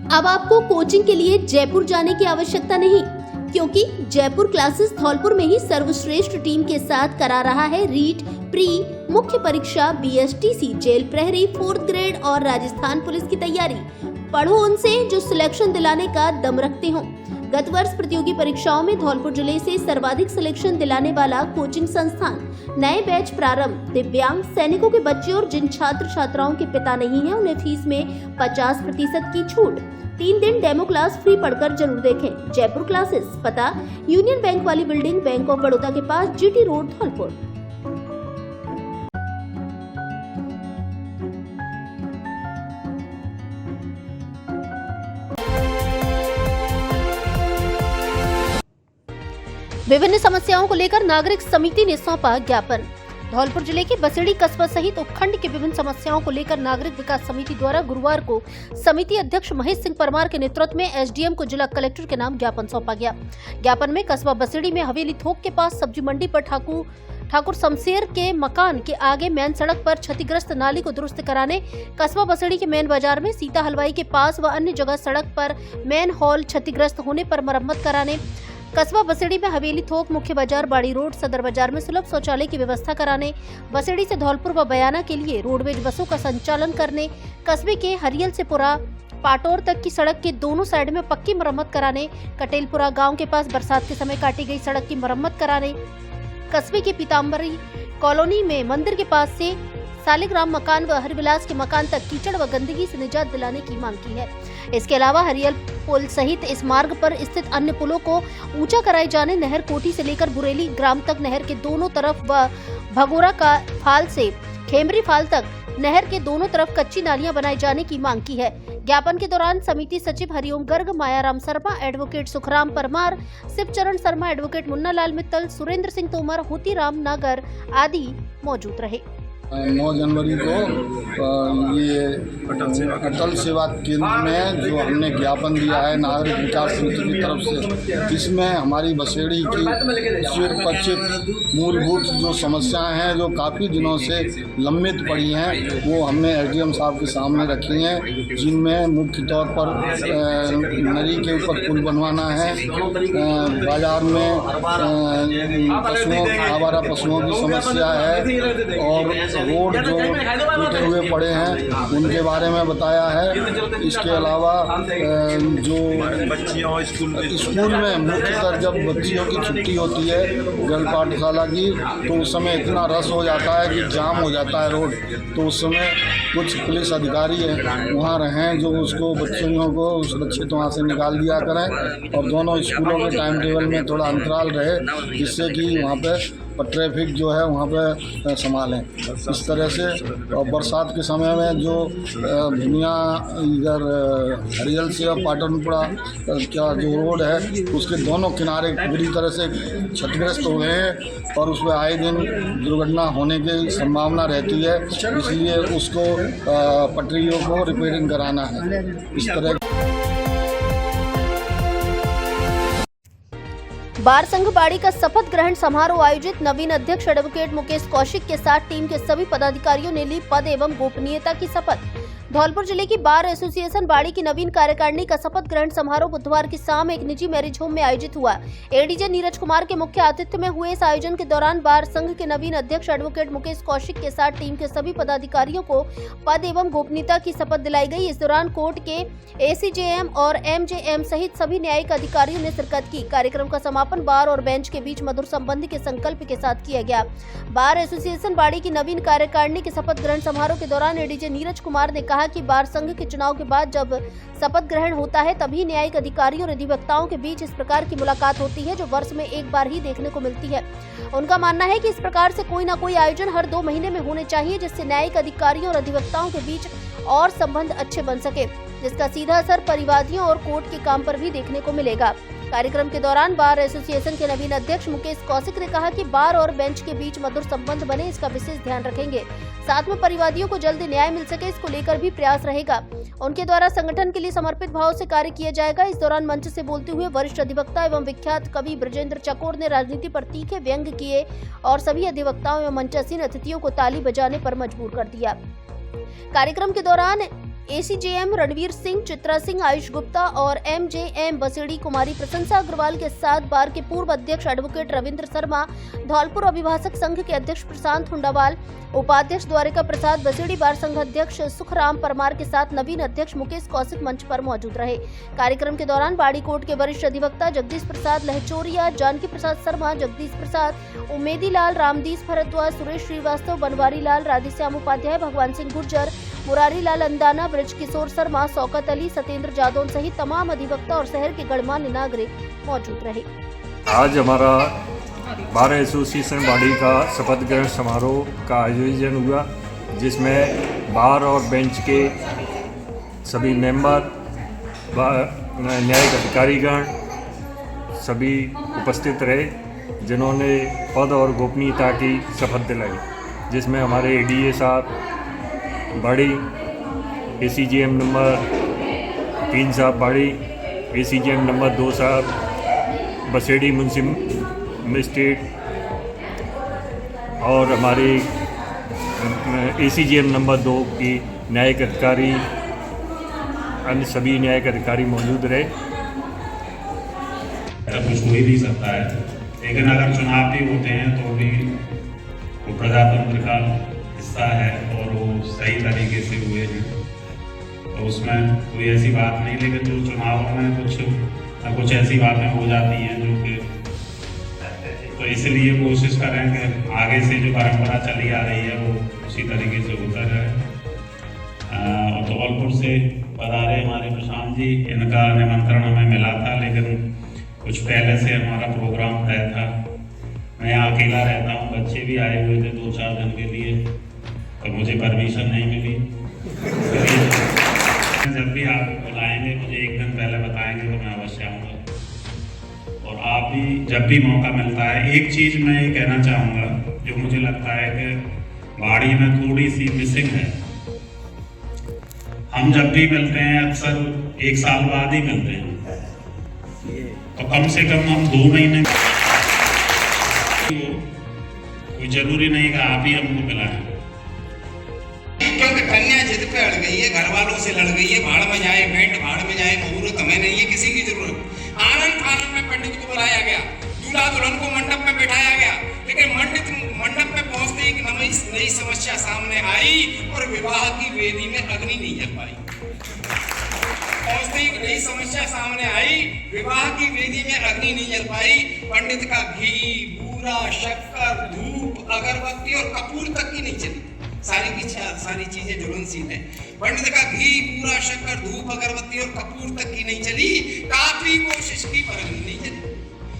अब आपको कोचिंग के लिए जयपुर जाने की आवश्यकता नहीं, क्योंकि जयपुर क्लासेस धौलपुर में ही सर्वश्रेष्ठ टीम के साथ करा रहा है रीट, प्री, मुख्य परीक्षा, बीएसटीसी, जेल प्रहरी, 4th ग्रेड और राजस्थान पुलिस की तैयारी। पढ़ो उनसे जो सिलेक्शन दिलाने का दम रखते हो। गत वर्ष प्रतियोगी परीक्षाओं में धौलपुर जिले से सर्वाधिक सिलेक्शन दिलाने वाला कोचिंग संस्थान। नए बैच प्रारंभ। दिव्यांग, सैनिकों के बच्चे और जिन छात्र छात्राओं के पिता नहीं हैं, उन्हें फीस में 50% की छूट। 3 दिन डेमो क्लास फ्री पढ़कर जरूर देखें। जयपुर क्लासेस, पता यूनियन बैंक वाली बिल्डिंग, बैंक ऑफ बड़ौदा के पास, जीटी रोड, धौलपुर। विभिन्न समस्याओं को लेकर नागरिक समिति ने सौंपा ज्ञापन। धौलपुर जिले के बसेड़ी कस्बा सहित उपखंड की विभिन्न समस्याओं को लेकर नागरिक विकास समिति द्वारा गुरुवार को समिति अध्यक्ष महेश सिंह परमार के नेतृत्व में एसडीएम को जिला कलेक्टर के नाम ज्ञापन सौंपा गया। ज्ञापन में कस्बा बसेड़ी में हवेली थोक के पास सब्जी मंडी पर ठाकुर शमशेर के मकान के आगे मेन सड़क पर क्षतिग्रस्त नाली को दुरुस्त कराने, कस्बा बसेड़ी के मेन बाजार में सीता हलवाई के पास व अन्य जगह सड़क पर मेन हॉल क्षतिग्रस्त होने पर मरम्मत कराने, कस्बा बसेड़ी में हवेली थोक, मुख्य बाजार, बाड़ी रोड, सदर बाजार में सुलभ शौचालय की व्यवस्था कराने, बसेड़ी से धौलपुर व बयाना के लिए रोडवेज बसों का संचालन करने, कस्बे के हरियल से पुरा पाटौर तक की सड़क के दोनों साइड में पक्की मरम्मत कराने, कटेलपुरा गांव के पास बरसात के समय काटी गई सड़क की मरम्मत कराने, कस्बे के पीताम्बरी कॉलोनी में मंदिर के पास से सालिग्राम मकान व हरिविलास के मकान तक कीचड़ व गंदगी से निजात दिलाने की मांग की है। इसके अलावा हरियल पुल सहित इस मार्ग पर स्थित अन्य पुलों को ऊंचा कराए जाने, नहर कोठी से लेकर बुरेली ग्राम तक नहर के दोनों तरफ व भगोरा का फाल से खेमरी फाल तक नहर के दोनों तरफ कच्ची नालियां बनाए जाने की मांग की है। ज्ञापन के दौरान समिति सचिव हरिओम गर्ग, मायाराम शर्मा, एडवोकेट सुखराम परमार, शिवचरण शर्मा, एडवोकेट मुन्ना लाल मित्तल, सुरेंद्र सिंह तोमर, होतीराम नागर आदि मौजूद रहे। 9 जनवरी को ये अटल सेवा केंद्र में जो हमने ज्ञापन दिया है नागरिक विकास समिति की तरफ से, इसमें हमारी बसेड़ी की चिरपरिचित मूलभूत जो समस्याएं हैं जो काफ़ी दिनों से लंबित पड़ी हैं, वो हमने एसडीएम साहब के सामने रखी हैं, जिनमें मुख्य तौर पर नदी के ऊपर पुल बनवाना है, बाजार में पशुओं आवारा पशुओं की समस्या है और रोड जो टूटे हुए पड़े हैं उनके बारे में बताया है। इसके अलावा जो स्कूल में मुख्यतः जब बच्चियों की छुट्टी होती है गर्ल पाठशाला की, तो उस समय इतना रश हो जाता है कि जाम हो जाता है रोड, तो उस समय कुछ पुलिस अधिकारी हैं वहाँ रहें जो उसको बच्चियों को सुरक्षित वहाँ से निकाल दिया करें और दोनों स्कूलों के टाइम टेबल में थोड़ा अंतराल रहे, जिससे कि वहाँ पे ट्रैफिक जो है वहाँ पे संभालें। इस तरह से और बरसात के समय में जो दुनिया इधर हरियल से पाटनपुरा का जो रोड है उसके दोनों किनारे बुरी तरह से क्षतिग्रस्त हो गए हैं और उसमें आए दिन दुर्घटना होने की संभावना रहती है, इसलिए उसको पटरियों को रिपेयरिंग कराना है। इस तरह बार संघ बाड़ी का शपथ ग्रहण समारोह आयोजित, नवीन अध्यक्ष एडवोकेट मुकेश कौशिक के साथ टीम के सभी पदाधिकारियों ने ली पद एवं गोपनीयता की शपथ। धौलपुर जिले की बार एसोसिएशन बाड़ी की नवीन कार्यकारिणी का शपथ ग्रहण समारोह बुधवार की शाम एक निजी मैरिज होम में आयोजित हुआ। एडीजे नीरज कुमार के मुख्य आतिथ्य में हुए इस आयोजन के दौरान बार संघ के नवीन अध्यक्ष एडवोकेट मुकेश कौशिक के साथ टीम के सभी पदाधिकारियों को पद एवं गोपनीयता की शपथ दिलाई गई। इस दौरान कोर्ट के एसीजेएम और एमजेएम सहित सभी न्यायिक अधिकारियों ने शिरकत की। कार्यक्रम का समापन बार और बेंच के बीच मधुर संबंध के संकल्प के साथ किया गया। बार एसोसिएशन बाड़ी की नवीन कार्यकारिणी के शपथ ग्रहण समारोह के दौरान एडीजे नीरज कुमार ने कहा कि बार संघ के चुनाव के बाद जब शपथ ग्रहण होता है तभी न्यायिक अधिकारियों और अधिवक्ताओं के बीच इस प्रकार की मुलाकात होती है जो वर्ष में एक बार ही देखने को मिलती है। उनका मानना है कि इस प्रकार से कोई न कोई आयोजन हर 2 महीने में होने चाहिए, जिससे न्यायिक अधिकारियों और अधिवक्ताओं के बीच और संबंध अच्छे बन सके, जिसका सीधा असर परिवादियों और कोर्ट के काम पर भी देखने को मिलेगा। कार्यक्रम के दौरान बार एसोसिएशन के नवीन अध्यक्ष मुकेश कौशिक ने कहा कि बार और बेंच के बीच मधुर संबंध बने, इसका विशेष ध्यान रखेंगे। साथ में परिवादियों को जल्द न्याय मिल सके, इसको लेकर भी प्रयास रहेगा। उनके द्वारा संगठन के लिए समर्पित भाव से कार्य किया जाएगा। इस दौरान मंच से बोलते हुए वरिष्ठ अधिवक्ता एवं विख्यात कवि ब्रजेंद्र चकोर ने राजनीति पर तीखे व्यंग्य किए और सभी अधिवक्ताओं एवं मंचासीन अतिथियों को ताली बजाने पर मजबूर कर दिया। कार्यक्रम के दौरान एसीजेएम रणवीर सिंह, चित्रा सिंह, आयुष गुप्ता और एमजेएम बसेड़ी कुमारी प्रशंसा अग्रवाल के साथ बार के पूर्व अध्यक्ष एडवोकेट रविंद्र शर्मा, धौलपुर अभिभाषक संघ के अध्यक्ष प्रशांत हुंडावाल, उपाध्यक्ष द्वारिका प्रसाद, बसेड़ी बार संघ अध्यक्ष सुखराम परमार के साथ नवीन अध्यक्ष मुकेश कौशिक मंच पर मौजूद रहे। कार्यक्रम के दौरान बाड़ी कोर्ट के वरिष्ठ अधिवक्ता जगदीश प्रसाद लहचोरिया, जानकी प्रसाद शर्मा, जगदीश प्रसाद, उमेदी लाल, रामदीस भरद्वाज, सुरेश श्रीवास्तव, बनवारी लाल, राधेश्याम उपाध्याय, भगवान सिंह गुर्जर, मुरारी लाल अंदाना, ब्रज किशोर शर्मा, शौकत अली, सत्येंद्र जादौन सहित तमाम अधिवक्ता और शहर के गणमान्य नागरिक मौजूद रहे। आज हमारा बार एसोसिएशन बाड़ी का शपथ ग्रहण समारोह का आयोजन हुआ, जिसमें बार और बेंच के सभी मेंबर, न्यायिक अधिकारीगण सभी उपस्थित रहे, जिन्होंने पद और गोपनीयता की शपथ दिलाई, जिसमें हमारे एडीए साहब बाड़ी, एसीजेएम नंबर 3 साहब बाड़ी, एसीजेएम नंबर 2 साहब बसेड़ी म्यूनसिपल और हमारे एसीजेएम नंबर 2 की न्यायिक अधिकारी, अन्य सभी न्यायिक अधिकारी मौजूद रहे। कुछ हो ही नहीं सकता है, लेकिन अगर चुनाव भी होते हैं तो भी वो प्रजातंत्र का हिस्सा है और वो सही तरीके से हुए हैं, तो उसमें कोई ऐसी बात नहीं। लेकिन जो चुनावों में कुछ ऐसी बातें हो जाती हैं जो कि, तो इसलिए कोशिश करें कि आगे से जो परंपरा चली आ रही है वो उसी तरीके से होता रहे। और धौलपुर से पधारे हमारे प्रशांत जी, इनका निमंत्रण हमें मिला था, लेकिन कुछ पहले से हमारा प्रोग्राम तय था। मैं यहाँ अकेला रहता हूँ, बच्चे भी आए हुए थे 2-4 दिन के लिए, तो मुझे परमिशन नहीं मिली। जब भी आप बुलाएंगे मुझे एक दिन पहले बताएंगे तो मैं अवश्य आऊँगा। और आप भी जब भी मौका मिलता है, एक चीज़ मैं ये कहना चाहूँगा जो मुझे लगता है कि बाड़ी में थोड़ी सी मिसिंग है। हम जब भी मिलते हैं अक्सर 1 साल बाद ही मिलते हैं, तो कम से कम हम 2 महीने, कोई जरूरी नहीं कि आप ही हमको मिलाएं। क्योंकि कन्या जिद पे अड़ गई है, घर वालों से लड़ गई है, भाड़ में जाए भेंट, भाड़ में जाए मुहूर्त, हमें नहीं है किसी की जरूरत। आनंद फानंद में पंडित को बुलाया गया, दूल्हा दुल्हन को मंडप में बिठाया गया, लेकिन मंडप में पहुंचते ही नई समस्या सामने आई और विवाह की वेदी में अग्नि नहीं जल पाई। पहुंचते ही नई समस्या सामने आई, विवाह की वेदी में अग्नि नहीं जल पाई। पंडित का घी, बूरा, शक्कर, धूप, अगरबत्ती और कपूर तक की नहीं चली। सारी चीजें ज्वलनशील है। पंडित का घी, पूरा, शक्कर, धूप, अगरबत्ती और कपूर तक की नहीं चली। काफी कोशिश की पर अग्नि नहीं चली।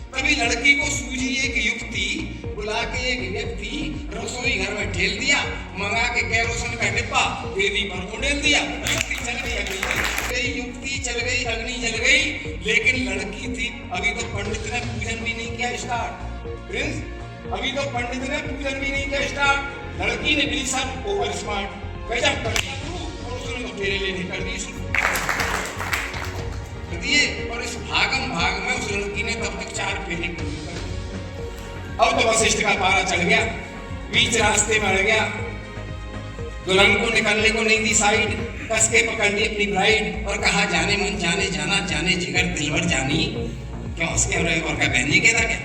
तभी लड़की को सूझी एक युक्ति, बुला के एक व्यक्ति रसोई घर में ठेल दिया, मंगा के केरोसिन का डिब्बा वेदी पर उड़ेल दिया। युक्ति चल गई, अग्नि जल गई। युक्ति चल गई, अग्नि जल गई, लेकिन लड़की थी। अभी तो पंडित ने पूजन भी नहीं किया स्टार्ट। प्रिंस, अभी तो पंडित ने पूजन भी नहीं किया स्टार्ट। लड़की ने भी सब ओवर स्मार्ट गजब कर दिया शुरू, और उसने फेरे लेने कर दिए शुरू कर दिए। और इस भागम भाग में उस लड़की ने तब तक 4 फेरे कर दिए। अब तो वशिष्ठ का पारा चढ़ गया, बीच रास्ते में अड़ गया। दुल्हन को निकलने को नहीं दी साइड, कस के पकड़ ली अपनी ब्राइड और कहा, जाने मन जाने जाना, जाने जिगर दिलवर जानी। क्यों उसके और का बहन जी कहता क्या?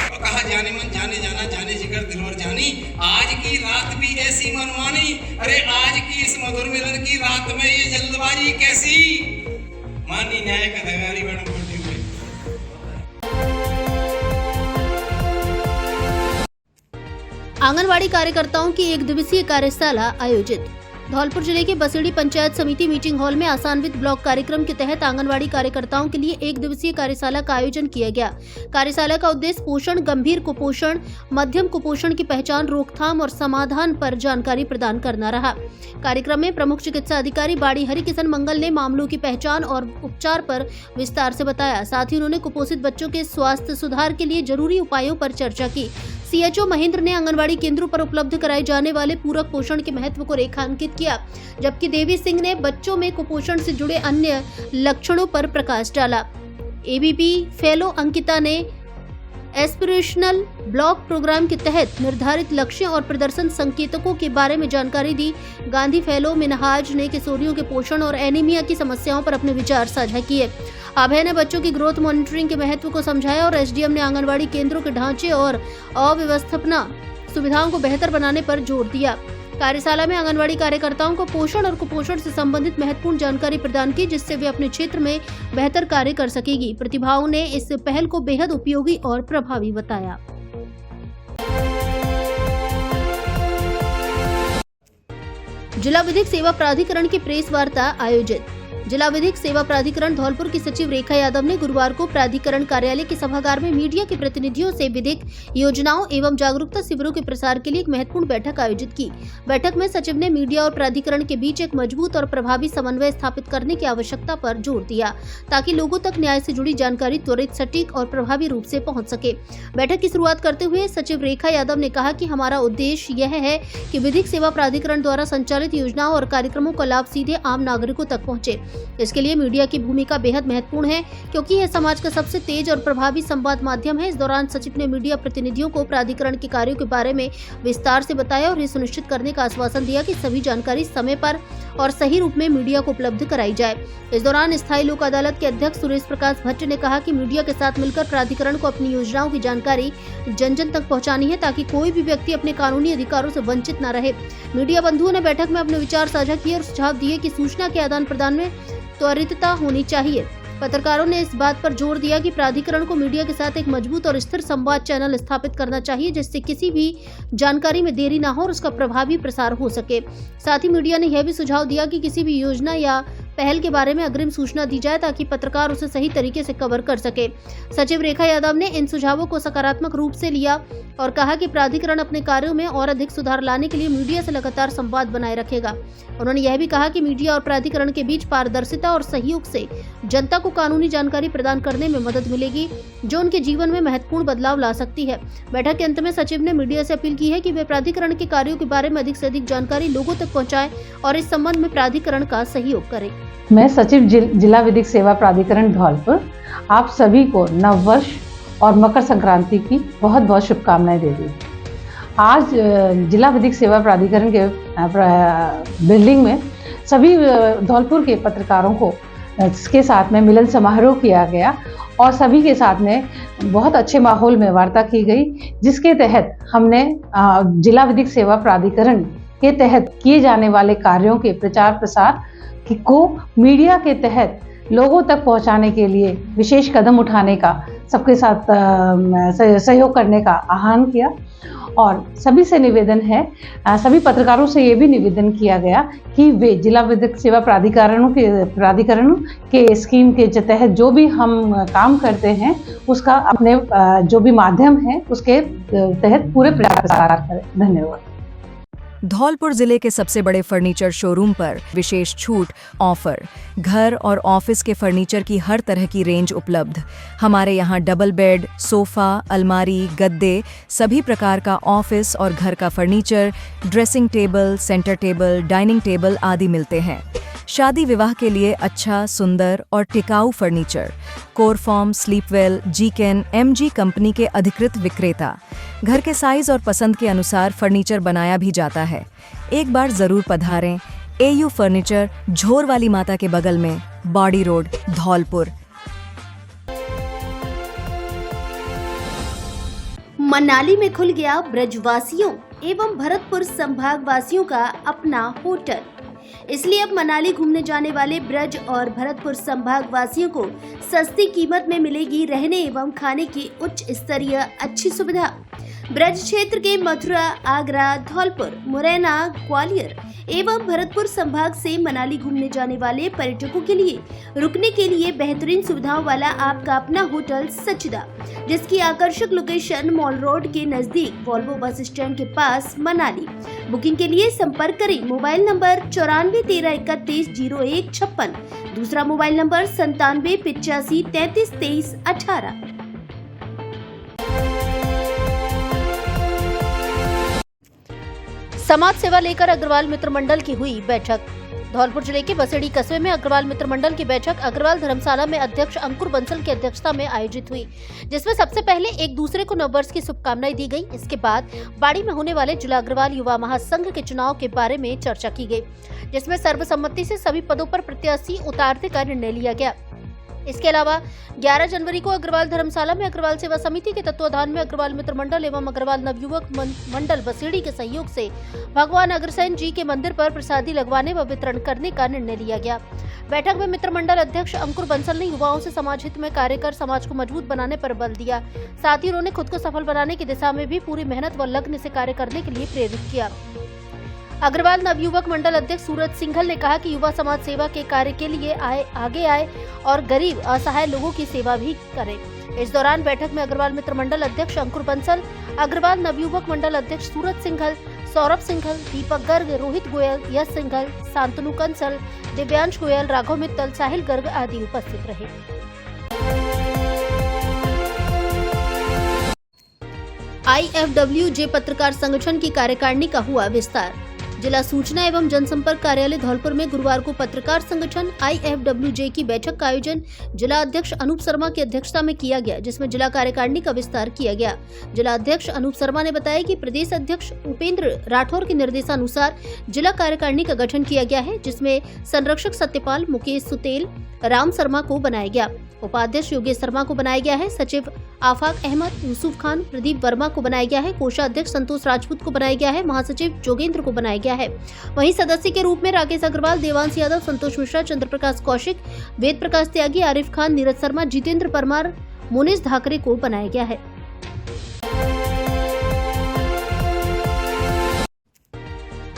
तो कहा, जाने मन जाने जाना, जाने जिगर दिलवर जानी। आज की रात भी ऐसी मनमानी, अरे आज की इस मधुर मिलन की रात में ये जल्दबाजी कैसी? मानी न्याय का अधिकारी मैडम बोलते हुए। आंगनवाड़ी कार्यकर्ताओं की 1 दिवसीय कार्यशाला आयोजित। धौलपुर जिले के बसेड़ी पंचायत समिति मीटिंग हॉल में आसान्वित ब्लॉक कार्यक्रम के तहत आंगनवाड़ी कार्यकर्ताओं के लिए 1 दिवसीय कार्यशाला का आयोजन किया गया। कार्यशाला का उद्देश्य पोषण, गंभीर कुपोषण, मध्यम कुपोषण की पहचान, रोकथाम और समाधान पर जानकारी प्रदान करना रहा। कार्यक्रम में प्रमुख चिकित्सा अधिकारी बाड़ी हरिकिशन मंगल ने मामलों की पहचान और उपचार पर विस्तार से बताया। साथ ही उन्होंने कुपोषित बच्चों के स्वास्थ्य सुधार के लिए जरूरी उपायों पर चर्चा की। सीएचओ महेंद्र ने आंगनवाड़ी केंद्रों पर उपलब्ध कराए जाने वाले पूरक पोषण के महत्व को रेखांकित किया, जबकि देवी सिंह ने बच्चों में कुपोषण से जुड़े अन्य लक्षणों पर प्रकाश डाला। एबीपी फेलो अंकिता ने एस्पिरेशनल ब्लॉक प्रोग्राम के तहत निर्धारित लक्ष्य और प्रदर्शन संकेतकों के बारे में जानकारी दी। गांधी फेलो मिनहाज ने किशोरियों के पोषण और एनीमिया की समस्याओं पर अपने विचार साझा किए। अभय ने बच्चों की ग्रोथ मॉनिटरिंग के महत्व को समझाया और एसडीएम ने आंगनवाड़ी केंद्रों के ढांचे और अव्यवस्थापना सुविधाओं को बेहतर बनाने पर जोर दिया। कार्यशाला में आंगनवाड़ी कार्यकर्ताओं को पोषण और कुपोषण से संबंधित महत्वपूर्ण जानकारी प्रदान की, जिससे वे अपने क्षेत्र में बेहतर कार्य कर सकेगी। प्रतिभागियों ने इस पहल को बेहद उपयोगी और प्रभावी बताया। जिला विधिक सेवा प्राधिकरण की प्रेस वार्ता आयोजित। जिला विधिक सेवा प्राधिकरण धौलपुर की सचिव रेखा यादव ने गुरुवार को प्राधिकरण कार्यालय के सभागार में मीडिया के प्रतिनिधियों से विधिक योजनाओं एवं जागरूकता शिविरों के प्रसार के लिए एक महत्वपूर्ण बैठक आयोजित की। बैठक में सचिव ने मीडिया और प्राधिकरण के बीच एक मजबूत और प्रभावी समन्वय स्थापित करने की आवश्यकता पर जोर दिया, ताकि लोगों तक न्याय से जुड़ी जानकारी त्वरित, सटीक और प्रभावी रूप से पहुंच सके। बैठक की शुरुआत करते हुए सचिव रेखा यादव ने कहा कि हमारा उद्देश्य यह है कि विधिक सेवा प्राधिकरण द्वारा संचालित योजनाओं और कार्यक्रमों का लाभ सीधे आम नागरिकों तक पहुंचे। इसके लिए मीडिया की भूमिका बेहद महत्वपूर्ण है, क्योंकि यह समाज का सबसे तेज और प्रभावी संवाद माध्यम है। इस दौरान सचिव ने मीडिया प्रतिनिधियों को प्राधिकरण के कार्यों के बारे में विस्तार से बताया और यह सुनिश्चित करने का आश्वासन दिया कि सभी जानकारी समय पर और सही रूप में मीडिया को उपलब्ध कराई जाए। इस दौरान स्थायी लोक अदालत के अध्यक्ष सुरेश प्रकाश भट्ट ने कहा कि मीडिया के साथ मिलकर प्राधिकरण को अपनी योजनाओं की जानकारी जन जन तक पहुंचानी है, ताकि कोई भी व्यक्ति अपने कानूनी अधिकारों से वंचित न रहे। मीडिया बंधुओं ने बैठक में अपने विचार साझा किए और सुझाव दिए कि सूचना के आदान प्रदान में त्वरितता होनी चाहिए। पत्रकारों ने इस बात पर जोर दिया कि प्राधिकरण को मीडिया के साथ एक मजबूत और स्थिर संवाद चैनल स्थापित करना चाहिए, जिससे किसी भी जानकारी में देरी ना हो और उसका प्रभावी प्रसार हो सके। साथ ही मीडिया ने यह भी सुझाव दिया कि किसी भी योजना या पहल के बारे में अग्रिम सूचना दी जाए ताकि पत्रकार उसे सही तरीके से कवर कर सके। सचिव रेखा यादव ने इन सुझावों को सकारात्मक रूप से लिया और कहा कि प्राधिकरण अपने कार्यों में और अधिक सुधार लाने के लिए मीडिया से लगातार संवाद बनाए रखेगा। उन्होंने यह भी कहा कि मीडिया और प्राधिकरण के बीच पारदर्शिता और सहयोग से जनता को कानूनी जानकारी प्रदान करने में मदद मिलेगी, जो उनके जीवन में महत्वपूर्ण बदलाव ला सकती है। बैठक के अंत में सचिव ने मीडिया से अपील की है कि वे प्राधिकरण के कार्यों के बारे में अधिक से अधिक जानकारी लोगों तक पहुंचाएं और इस संबंध में प्राधिकरण का सहयोग करें। मैं सचिव जिला विधिक सेवा प्राधिकरण धौलपुर आप सभी को नववर्ष और मकर संक्रांति की बहुत बहुत शुभकामनाएं देती हूँ। आज जिला विधिक सेवा प्राधिकरण के बिल्डिंग में सभी धौलपुर के पत्रकारों को के साथ में मिलन समारोह किया गया और सभी के साथ में बहुत अच्छे माहौल में वार्ता की गई, जिसके तहत हमने जिला विधिक सेवा प्राधिकरण के तहत किए जाने वाले कार्यों के प्रचार प्रसार को मीडिया के तहत लोगों तक पहुंचाने के लिए विशेष कदम उठाने का, सबके साथ सहयोग करने का आह्वान किया। और सभी से निवेदन है, सभी पत्रकारों से ये भी निवेदन किया गया कि वे जिला विधिक सेवा प्राधिकरण के स्कीम के तहत जो भी हम काम करते हैं उसका अपने जो भी माध्यम है उसके तहत पूरे प्रयास प्रसार करें। धन्यवाद। धौलपुर जिले के सबसे बड़े फर्नीचर शोरूम पर विशेष छूट ऑफर, घर और ऑफिस के फर्नीचर की हर तरह की रेंज उपलब्ध। हमारे यहाँ डबल बेड, सोफा, अलमारी, गद्दे, सभी प्रकार का ऑफिस और घर का furniture, dressing table, centre table, dining table आदि मिलते हैं। शादी विवाह के लिए अच्छा, सुंदर और टिकाऊ फर्नीचर। कोरफॉर्म, स्लीपवेल, जीकेन, एमजी कंपनी के अधिकृत विक्रेता। घर के साइज और पसंद के अनुसार फर्नीचर बनाया भी जाता है। एक बार जरूर पधारें। एयू फर्नीचर, झोर वाली माता के बगल में, बॉडी रोड, धौलपुर। मनाली में खुल गया ब्रजवासियों एवं भरतपुर संभाग वासियों का अपना होटल। इसलिए अब मनाली घूमने जाने वाले ब्रज और भरतपुर संभाग वासियों को सस्ती कीमत में मिलेगी रहने एवं खाने की उच्च स्तरीय अच्छी सुविधा। ब्रज क्षेत्र के मथुरा, आगरा, धौलपुर, मुरैना, ग्वालियर एवं भरतपुर संभाग से मनाली घूमने जाने वाले पर्यटकों के लिए रुकने के लिए बेहतरीन सुविधाओं वाला आपका अपना होटल सचिदा, जिसकी आकर्षक लोकेशन मॉल रोड के नजदीक वॉल्वो बस स्टैंड के पास मनाली। बुकिंग के लिए संपर्क करें मोबाइल नंबर 9413310156, दूसरा मोबाइल नंबर 9785332318। समाज सेवा लेकर अग्रवाल मित्र मंडल की हुई बैठक। धौलपुर जिले के बसेड़ी कस्बे में अग्रवाल मित्र मंडल की बैठक अग्रवाल धर्मशाला में अध्यक्ष अंकुर बंसल की अध्यक्षता में आयोजित हुई, जिसमें सबसे पहले एक दूसरे को नववर्ष की शुभकामनाएं दी गई। इसके बाद बाड़ी में होने वाले जिला अग्रवाल युवा महासंघ के चुनाव के बारे में चर्चा की गई, जिसमें सर्वसम्मति से सभी पदों पर प्रत्याशी उतारने का निर्णय लिया गया। इसके अलावा 11 जनवरी को अग्रवाल धर्मशाला में अग्रवाल सेवा समिति के तत्वाधान में अग्रवाल मित्र मंडल एवं अग्रवाल नवयुवक मंडल बसेड़ी के सहयोग से भगवान अग्रसेन जी के मंदिर पर प्रसादी लगवाने व वितरण करने का निर्णय लिया गया। बैठक में मित्र मंडल अध्यक्ष अंकुर बंसल ने युवाओं से समाज हित में कार्य कर समाज को मजबूत बनाने पर बल दिया। साथ ही उन्होंने खुद को सफल बनाने की दिशा में भी पूरी मेहनत व लग्न से कार्य करने के लिए प्रेरित किया। अग्रवाल नवयुवक मंडल अध्यक्ष सूरज सिंघल ने कहा कि युवा समाज सेवा के कार्य के लिए आगे आए और गरीब असहाय लोगों की सेवा भी करें। इस दौरान बैठक में अग्रवाल मित्र मंडल अध्यक्ष अंकुर बंसल, अग्रवाल नवयुवक मंडल अध्यक्ष सूरज सिंघल, सौरभ सिंघल, दीपक गर्ग, रोहित गोयल, यश सिंघल, शांतनु कंसल, दिव्यांश गोयल, राघव मित्तल, साहिल गर्ग आदि उपस्थित रहे। IFWJ पत्रकार संगठन की कार्यकारिणी का हुआ विस्तार। जिला सूचना एवं जनसंपर्क कार्यालय धौलपुर में गुरुवार को पत्रकार संगठन IFWJ की बैठक का आयोजन जिला अध्यक्ष अनूप शर्मा की अध्यक्षता में किया गया, जिसमें जिला कार्यकारिणी का विस्तार किया गया। जिला अध्यक्ष अनूप शर्मा ने बताया कि प्रदेश अध्यक्ष उपेंद्र राठौर के निर्देशानुसार जिला कार्यकारिणी का गठन किया गया है, जिसमें संरक्षक सत्यपाल, मुकेश सुतेल, राम शर्मा को बनाया गया। उपाध्यक्ष योगेश शर्मा को बनाया गया है। सचिव आफाक अहमद, यूसुफ खान, प्रदीप वर्मा को बनाया गया है। कोषाध्यक्ष संतोष राजपूत को बनाया गया है। महासचिव जोगेंद्र को बनाया गया है। वहीं सदस्य के रूप में राकेश अग्रवाल, देवांश यादव, संतोष मिश्रा, चंद्रप्रकाश कौशिक, वेद प्रकाश त्यागी, आरिफ खान, नीरज शर्मा, जितेंद्र परमार, मोनिश धाकरे को बनाया गया है।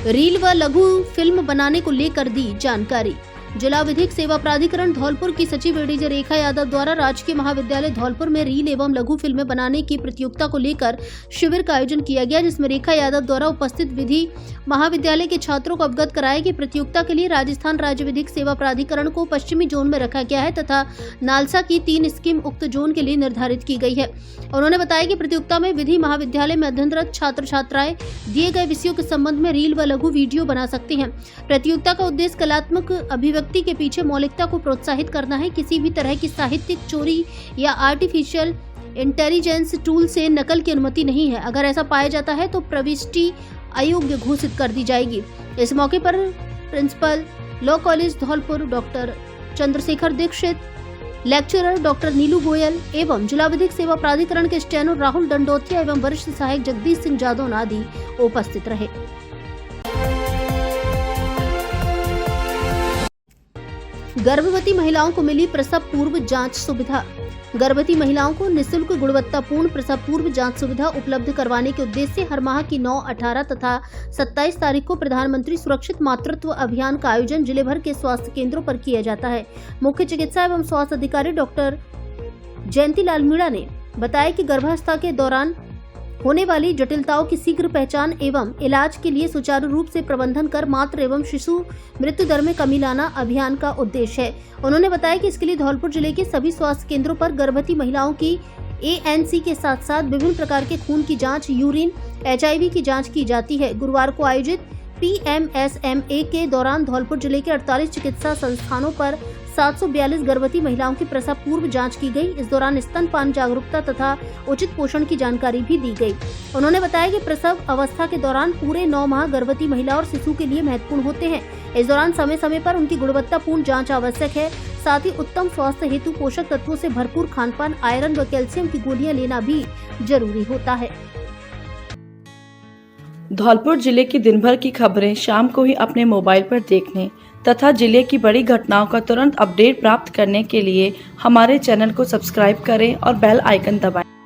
रील व लघु फिल्म बनाने को लेकर दी जानकारी। जिला विधिक सेवा प्राधिकरण धौलपुर की सचिव एडीजे रेखा यादव द्वारा राजकीय महाविद्यालय धौलपुर में रील एवं लघु फिल्में बनाने की प्रतियोगिता को लेकर शिविर का आयोजन किया गया, जिसमें रेखा यादव द्वारा उपस्थित विधि महाविद्यालय के छात्रों को अवगत कराया कि प्रतियोगिता के लिए राजस्थान राज्य विधिक सेवा प्राधिकरण को पश्चिमी जोन में रखा गया है तथा नालसा की 3 स्कीम उक्त जोन के लिए निर्धारित की गई है। उन्होंने बताया कि प्रतियोगिता में विधि महाविद्यालय में अध्ययनरत छात्र छात्राएं दिए गए विषयों के संबंध में रील व लघु वीडियो बना सकते हैं। प्रतियोगिता का उद्देश्य कलात्मक अभिव्यक्ति के पीछे मौलिकता को प्रोत्साहित करना है। किसी भी तरह की साहित्यिक चोरी या आर्टिफिशियल इंटेलिजेंस टूल से नकल की अनुमति नहीं है। अगर ऐसा पाया जाता है तो प्रविष्टि अयोग्य घोषित कर दी जाएगी। इस मौके पर principal law college Dholpur doctor Chandrashekhar Dixit, lecturer doctor Neelu Goyal एवं जिला विधिक सेवा प्राधिकरण के स्टेनो राहुल दंडोतिया एवं वरिष्ठ सहायक जगदीश सिंह जादौन आदि उपस्थित रहे। गर्भवती महिलाओं को मिली प्रसव पूर्व जांच सुविधा। गर्भवती महिलाओं को निःशुल्क गुणवत्तापूर्ण प्रसव पूर्व जांच सुविधा उपलब्ध करवाने के उद्देश्य से हर माह की 9, 18 तथा 27 तारीख को प्रधानमंत्री सुरक्षित मातृत्व अभियान का आयोजन जिले भर के स्वास्थ्य केंद्रों पर किया जाता है। मुख्य चिकित्सा एवं स्वास्थ्य अधिकारी डॉक्टर जयंती लाल मीणा ने बताया कि गर्भावस्था के दौरान होने वाली जटिलताओं की शीघ्र पहचान एवं इलाज के लिए सुचारू रूप से प्रबंधन कर मातृ एवं शिशु मृत्यु दर में कमी लाना अभियान का उद्देश्य है। उन्होंने बताया कि इसके लिए धौलपुर जिले के सभी स्वास्थ्य केंद्रों पर गर्भवती महिलाओं की ANC के साथ साथ विभिन्न प्रकार के खून की जांच, यूरिन, HIV की जांच की जाती है। गुरुवार को आयोजित PMSMA के दौरान धौलपुर जिले के 48 चिकित्सा संस्थानों पर 742 गर्भवती महिलाओं की प्रसव पूर्व जांच की गई। इस दौरान स्तनपान जागरूकता तथा उचित पोषण की जानकारी भी दी गई। उन्होंने बताया कि प्रसव अवस्था के दौरान पूरे 9 माह गर्भवती महिला और शिशु के लिए महत्वपूर्ण होते हैं। इस दौरान समय समय पर उनकी गुणवत्तापूर्ण जांच आवश्यक है। साथ ही उत्तम स्वास्थ्य हेतु पोषक तत्वों से भरपूर खानपान, आयरन व कैल्शियम की गोलियां लेना भी जरूरी होता है। धौलपुर जिले की दिन भर की खबरें शाम को ही अपने मोबाइल पर देखने तथा जिले की बड़ी घटनाओं का तुरंत अपडेट प्राप्त करने के लिए हमारे चैनल को सब्सक्राइब करें और बेल आइकन दबाएं।